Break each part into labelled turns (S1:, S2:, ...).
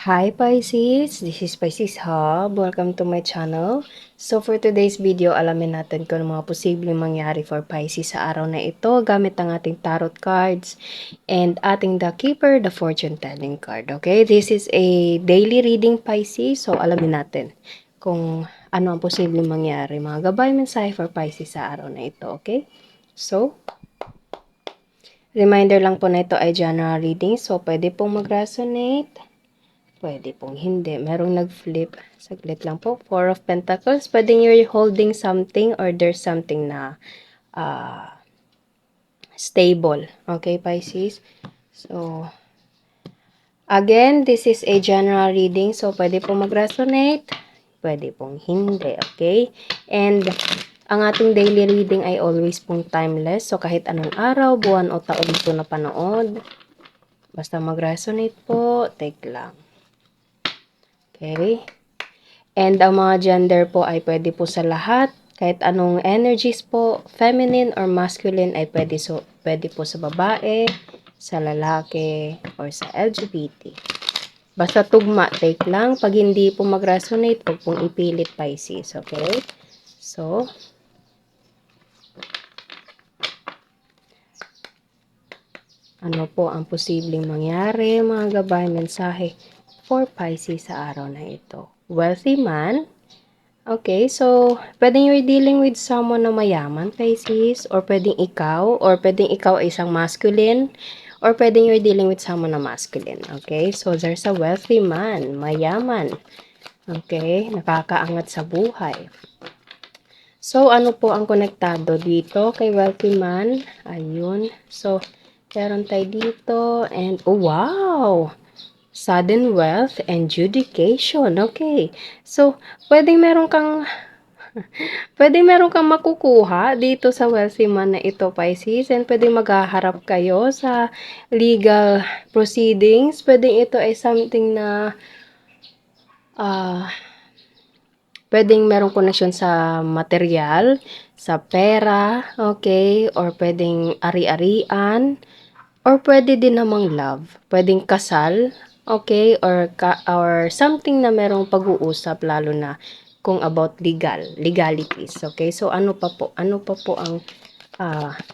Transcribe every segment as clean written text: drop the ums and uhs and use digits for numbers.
S1: Hi Pisces, this is Pisces Hub. Welcome to my channel. So for today's video, alamin natin kung ano mga posibleng mangyari for Pisces sa araw na ito gamit ang ating tarot cards and ating The Keeper, the Fortune Telling card. Okay, this is a daily reading Pisces. So alamin natin kung ano ang posibleng mangyari. Mga gabay mensahe for Pisces sa araw na ito. Okay, so reminder lang po na ito ay general reading. So pwede pong mag-resonate. Pwede pong hindi. Merong nag-flip. Saglit lang po. Four of Pentacles. Pwede you're holding something or there's something na stable. Okay, Pisces? So, again, this is a general reading. So, pwede pong mag-resonate. Pwede pong hindi. Okay? And, ang ating daily reading ay always pong timeless. So, kahit anong araw, buwan o taon po na panood. Basta mag-resonate po. Take lang. Okay? And ang mga gender po ay pwede po sa lahat. Kahit anong energies po, feminine or masculine ay pwede po sa babae, sa lalaki, or sa LGBT. Basta tugma, take lang. Pag hindi po mag-resonate, huwag pong ipilit Pisces, okay? So, ano po ang posibleng mangyari, mga gabay, mensahe for Pisces sa araw na ito? Wealthy man. Okay, so, pwedeng you're dealing with someone na mayaman, Pisces, or pwedeng ikaw ay isang masculine, or pwedeng you're dealing with someone na masculine, okay? So, there's a wealthy man, mayaman, okay? Nakakaangat sa buhay. So, ano po ang konektado dito kay wealthy man? Ayun. So, meron tayo dito, and, oh, wow! Sudden wealth and judication, okay? So, pwedeng meron kang makukuha dito sa wealthy man na ito, Pisces, and pwedeng maghaharap kayo sa legal proceedings. Pwedeng ito ay something na pwedeng merong connection sa material, sa pera, okay, or pwedeng ari-arian, or pwede din namang love. Pwedeng kasal, okay, or something na merong pag-uusap, lalo na kung about legalities, okay? So, ano pa po ang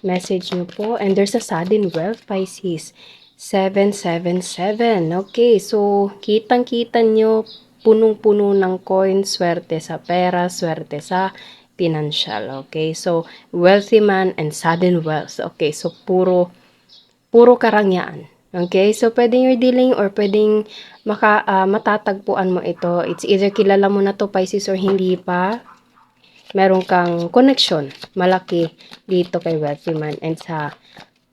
S1: message nyo po? And there's a sudden wealth, Pisces. 777, okay? So, kitang-kita nyo, punong-puno ng coins, swerte sa pera, swerte sa financial, okay? So, wealthy man and sudden wealth, okay? So, puro karangyaan. Okay? So, pwedeng you're dealing or pwedeng matatagpuan mo ito. It's either kilala mo na to, Pisces, or hindi pa. Meron kang connection malaki dito kay wealthy man and sa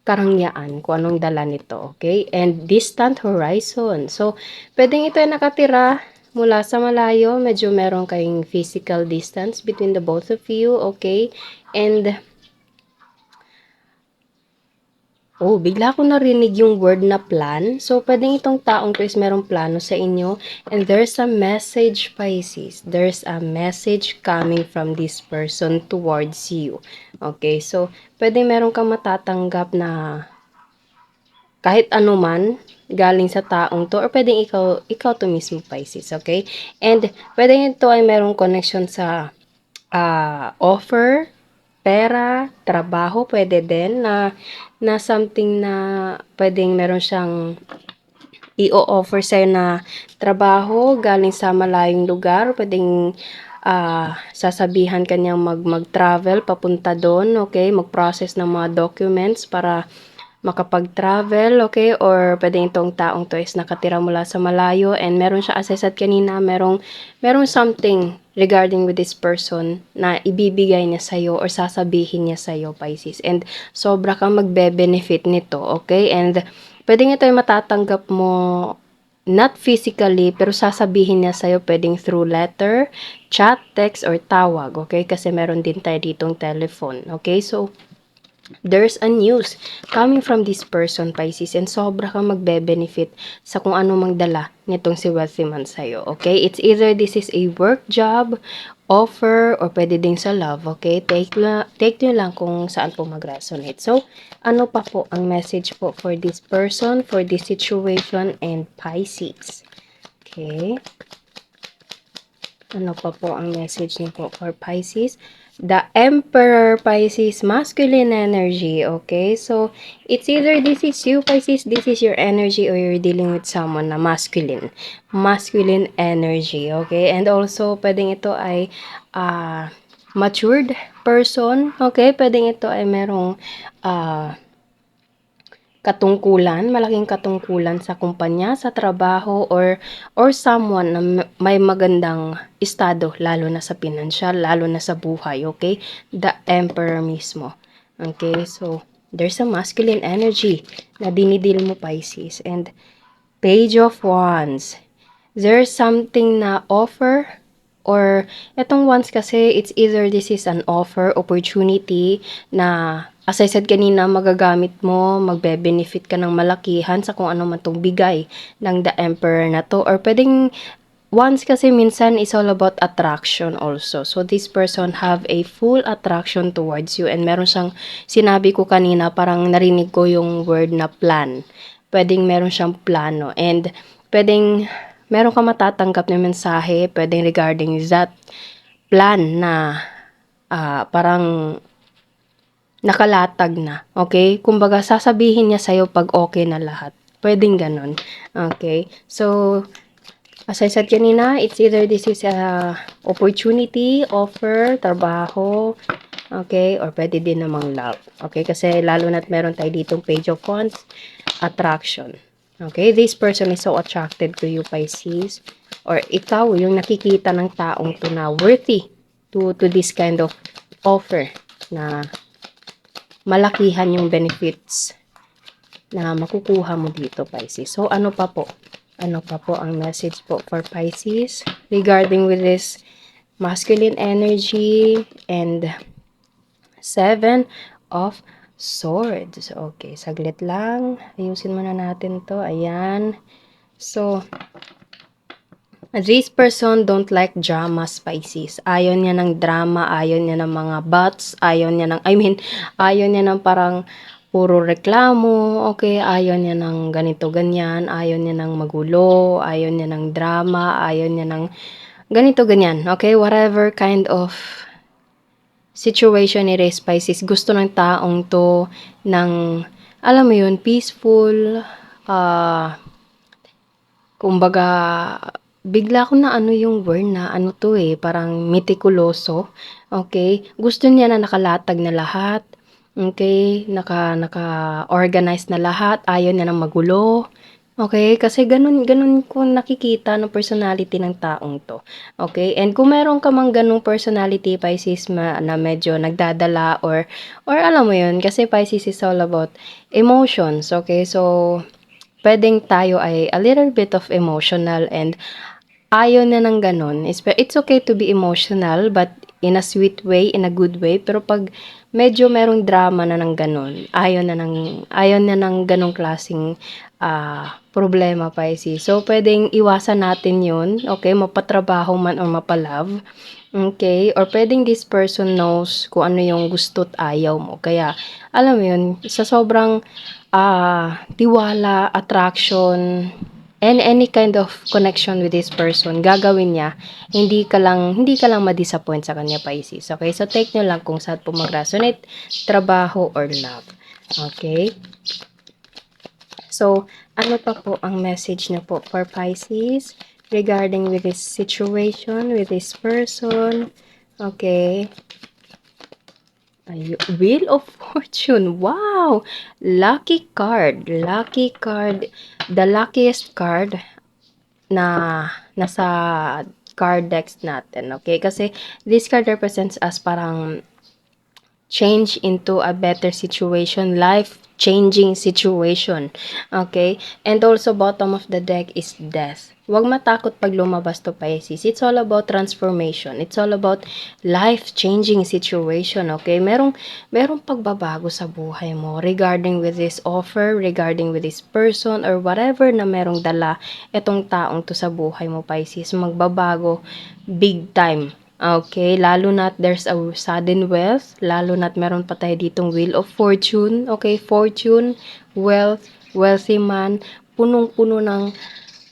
S1: karangyaan kung anong dala nito. Okay? And distant horizon. So, pwedeng ito ay nakatira mula sa malayo. Medyo meron kayong physical distance between the both of you. Okay? And oh, bigla ko narinig yung word na plan. So, pwedeng itong taong to is merong plano sa inyo. And there's a message, Pisces. There's a message coming from this person towards you. Okay, so, pwedeng meron kang matatanggap na kahit ano man galing sa taong to, or pwedeng ikaw to mismo, Pisces. Okay? And, pwedeng ito ay merong connection sa offer, pera, trabaho, pwede din na something na pwedeng meron siyang i-offer sa'yo na trabaho galing sa malayong lugar. Pwedeng sasabihan kanyang mag-travel papunta doon, okay? Mag-process ng mga documents para makapag-travel, okay? Or pwedeng itong taong to is nakatira mula sa malayo and meron siya, as I said kanina, merong something regarding with this person na ibibigay niya sa'yo or sasabihin niya sa'yo, Pisces. And sobra kang magbe-benefit nito, okay? And pwedeng ito ay matatanggap mo not physically, pero sasabihin niya sa'yo pwedeng through letter, chat, text, or tawag, okay? Kasi meron din tayo ditong telephone, okay? So, there's a news coming from this person, Pisces, and sobra kang magbe-benefit sa kung ano mang dala nitong si wealthy man sa'yo, okay? It's either this is a work job, offer, or pwede ding sa love, okay? Take nyo lang kung saan po mag-resonate. So, ano pa po ang message po for this person, for this situation, and Pisces? Okay. Ano pa po ang message niyo po for Pisces? The Emperor, Pisces, masculine energy, okay? So, it's either this is you, Pisces, this is your energy, or you're dealing with someone na masculine. Masculine energy, okay? And also, pwedeng ito ay matured person, okay? Pwedeng ito ay merong katungkulan, malaking katungkulan sa kumpanya, sa trabaho, or someone na may magandang estado, lalo na sa pinansyal, lalo na sa buhay, okay? The Emperor mismo. Okay, so there's a masculine energy na dinidil mo, Pisces. And Page of Wands. There's something na offer, or etong wands kasi, it's either this is an offer, opportunity na, as I said kanina, magagamit mo, magbe-benefit ka ng malakihan sa kung ano man itong bigay ng the Emperor na to. Or pwedeng, wands kasi minsan is all about attraction also. So this person have a full attraction towards you, and meron siyang, sinabi ko kanina, parang narinig ko yung word na plan. Pwedeng meron siyang plano, and pwedeng meron ka matatanggap na mensahe, pwedeng regarding that plan na parang nakalatag na, okay? Kumbaga, sasabihin niya sa'yo pag okay na lahat. Pwedeng ganun, okay? So, as I said kanina, it's either this is a opportunity, offer, trabaho, okay? Or pwede din namang love, okay? Kasi lalo na't meron tayo ditong Page of Wands, attraction. Okay, this person is so attracted to you, Pisces. Or ikaw, yung nakikita ng taong to na worthy to this kind of offer na malakihan yung benefits na makukuha mo dito, Pisces. So, ano pa po? Ano pa po ang message po for Pisces regarding with this masculine energy and 7 of Swords. Okay, saglit lang. Ayusin muna natin to. Ayan. So, this person don't like drama, Pisces. Ayaw niya ng drama, ayaw niya ng mga buts, ayaw niya ng, ayaw niya ng parang puro reklamo, okay? Ayaw niya ng ganito, ganyan, ayaw niya ng magulo, ayaw niya ng drama, ayaw niya ng ganito, ganyan, okay? Whatever kind of situation ni Race Pisces, gusto ng taong to ng, alam mo yun, peaceful, kumbaga, bigla ko na ano yung word na ano to parang meticuloso, okay? Gusto niya na nakalatag na lahat, okay? Naka-organize na lahat, ayaw niya ng magulo, okay? Kasi ganun ko nakikita ng personality ng taong to. Okay? And kung meron ka mang ganung personality, Pisces, na medyo nagdadala or alam mo yun, kasi Pisces is all about emotions. Okay? So, pwedeng tayo ay a little bit of emotional, and ayaw na ng ganun. It's okay to be emotional, but in a sweet way, in a good way. Pero pag medyo merong drama na ng ganun, ayaw na ng ganong klaseng problema, Pisces. So, pwedeng iwasan natin yun, okay? Mapatrabaho man or mapalove, okay? Or pwedeng this person knows kung ano yung gusto't ayaw mo. Kaya, alam mo yun, sa sobrang tiwala, attraction, and any kind of connection with this person, gagawin niya, hindi ka lang ma-disappoint sa kanya, Pisces. Okay? So, take nyo lang kung saan po mag-resonate, trabaho or love. Okay? So, ano pa po ang message niyo po for Pisces regarding with this situation, with this person? Okay? Wheel of Fortune. Wow! Lucky card. Lucky card. The luckiest card na nasa card decks natin. Okay? Kasi this card represents as parang change into a better situation, life-changing situation. Okay? And also, bottom of the deck is death. Huwag matakot pag lumabas to, Pisces. It's all about transformation. It's all about life-changing situation. Okay? Merong pagbabago sa buhay mo regarding with this offer, regarding with this person, or whatever na merong dala etong taong to sa buhay mo, Pisces. Magbabago big time. Okay, lalo na't there's a sudden wealth, lalo na't meron pa tayo ditong Wheel of Fortune, okay, fortune, wealth, wealthy man, punong-puno ng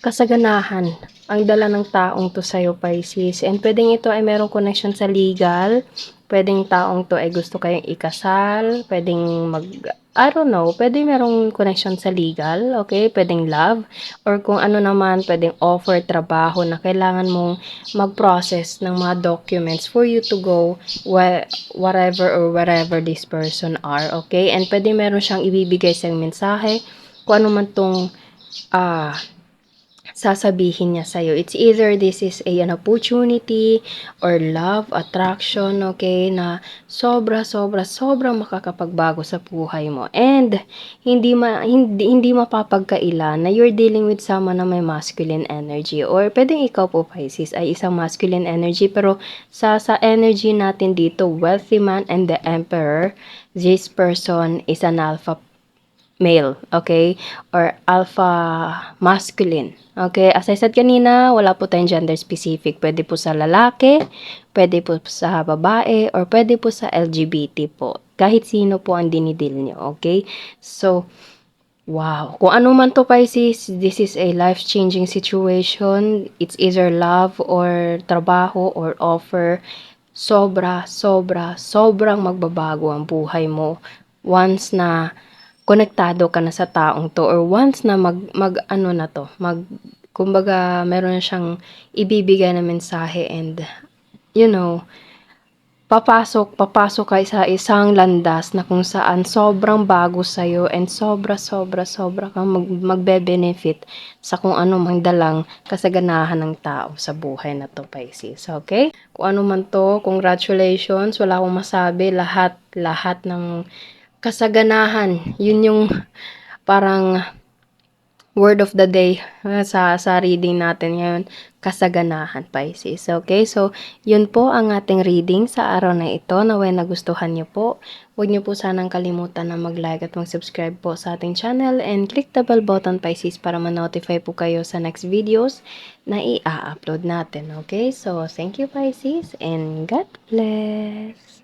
S1: kasaganahan ang dala ng taong 'to sa'yo, Pisces. And puwedeng ito ay merong connection sa legal, puwedeng taong 'to ay gusto kayong ikasal, puwedeng I don't know, puwedeng merong connection sa legal, okay? Puwedeng love or kung ano naman, puwedeng offer, trabaho na kailangan mong mag-process ng mga documents for you to go whatever or wherever this person are, okay? And puwedeng meron siyang ibibigay sa'yong mensahe, kung ano man 'tong, sasabihin niya sa'yo. It's either this is an opportunity or love, attraction, okay, na sobrang makakapagbago sa buhay mo. And hindi mapapagkailan na you're dealing with someone na may masculine energy or puwedeng ikaw po, Pisces, ay isang masculine energy pero sa energy natin dito, wealthy man and the emperor, this person is an alpha male, okay? Or alpha masculine, okay? As I said kanina, wala po tayong gender specific. Pwede po sa lalaki, pwede po sa babae, or pwede po sa LGBT po. Kahit sino po ang dinidil nyo, okay? So, wow. Kung ano man to, Pisces, this is a life-changing situation. It's either love or trabaho or offer. Sobrang magbabago ang buhay mo once na konektado ka na sa taong 'to or once na mag-ano na 'to, kumbaga meron na siyang ibibigay na mensahe and you know, papasok ka sa isang landas na kung saan sobrang bago sa'yo and sobra kang magbe-benefit sa kung ano mang dalang kasaganahan ng tao sa buhay na 'to, Pisces, okay? Kung ano man 'to, congratulations, wala akong masabi, lahat ng kasaganahan, yun yung parang word of the day sa reading natin ngayon, kasaganahan, Pisces. Okay, so yun po ang ating reading sa araw na ito. Naway nagustuhan niyo po. Huwag niyo po sanang kalimutan na mag-like at mag-subscribe po sa ating channel and click the bell button, Pisces, para ma-notify po kayo sa next videos na i-upload natin. Okay, so thank you, Pisces, and God bless!